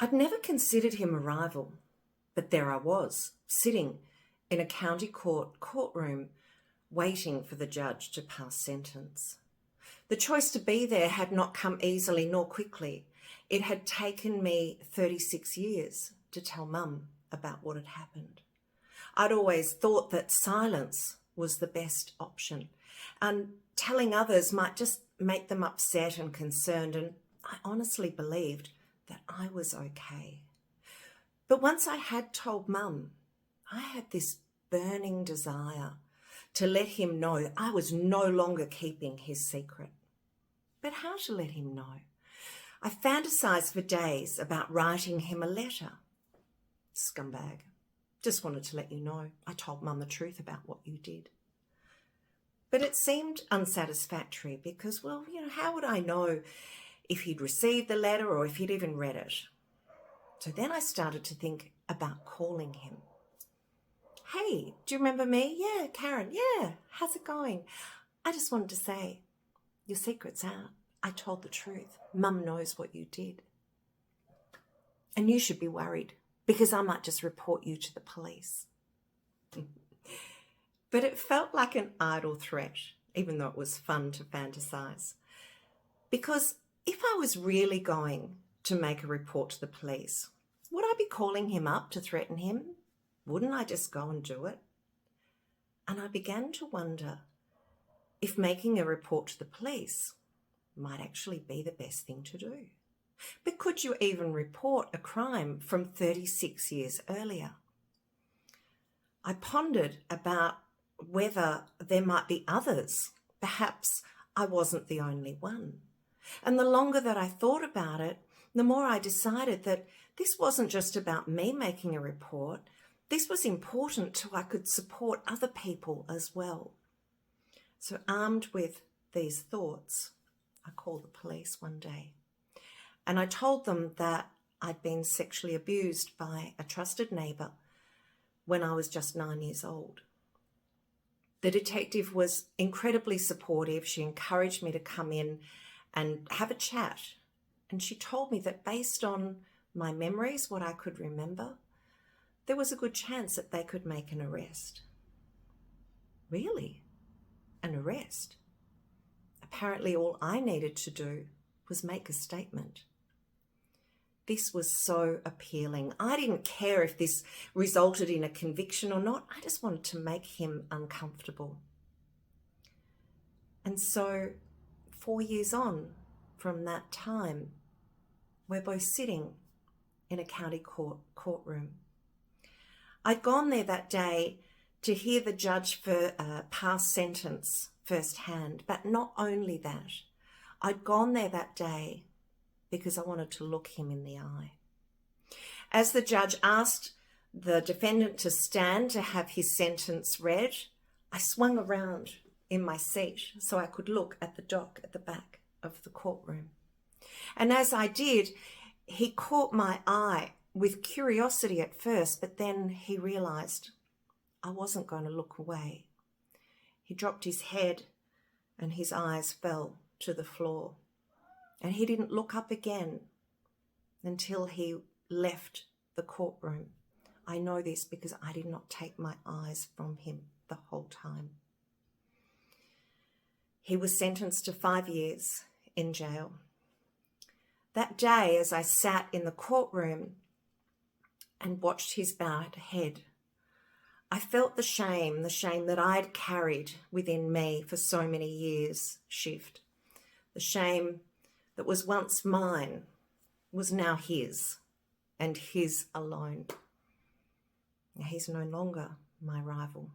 I'd never considered him a rival, but there I was, sitting in a county courtroom, waiting for the judge to pass sentence. The choice to be there had not come easily nor quickly. It had taken me 36 years to tell Mum about what had happened. I'd always thought that silence was the best option, and telling others might just make them upset and concerned, and I honestly believed that I was okay. But once I had told Mum, I had this burning desire to let him know I was no longer keeping his secret. But how to let him know? I fantasized for days about writing him a letter. Scumbag. Just wanted to let you know I told Mum the truth about what you did. But it seemed unsatisfactory because, well, how would I know if he'd received the letter or if he'd even read it? So then I started to think about calling him. Hey, do you remember me? Yeah, Karen. Yeah, how's it going? I just wanted to say, your secret's out. I told the truth. Mum knows what you did. And you should be worried because I might just report you to the police. But it felt like an idle threat, even though it was fun to fantasize. Because if I was really going to make a report to the police, would I be calling him up to threaten him? Wouldn't I just go and do it? And I began to wonder if making a report to the police might actually be the best thing to do. But could you even report a crime from 36 years earlier? I pondered about whether there might be others. Perhaps I wasn't the only one. And the longer that I thought about it, the more I decided that this wasn't just about me making a report. This was important so I could support other people as well. So armed with these thoughts, I called the police one day and I told them that I'd been sexually abused by a trusted neighbour when I was just 9 years old. The detective was incredibly supportive. She encouraged me to come in and have a chat. And she told me that based on my memories, what I could remember, there was a good chance that they could make an arrest. Really? An arrest? Apparently all I needed to do was make a statement. This was so appealing. I didn't care if this resulted in a conviction or not. I just wanted to make him uncomfortable. And so 4 years on from that time, we're both sitting in a county courtroom. I'd gone there that day to hear the judge for pass sentence firsthand, but not only that, I'd gone there that day because I wanted to look him in the eye. As the judge asked the defendant to stand to have his sentence read, I swung around in my seat so I could look at the dock at the back of the courtroom. And as I did, he caught my eye with curiosity at first, but then he realised I wasn't going to look away. He dropped his head and his eyes fell to the floor. And he didn't look up again until he left the courtroom. I know this because I did not take my eyes from him the whole time. He was sentenced to 5 years in jail. That day, as I sat in the courtroom and watched his bowed head, I felt the shame that I'd carried within me for so many years shift. The shame that was once mine was now his, and his alone. He's no longer my rival.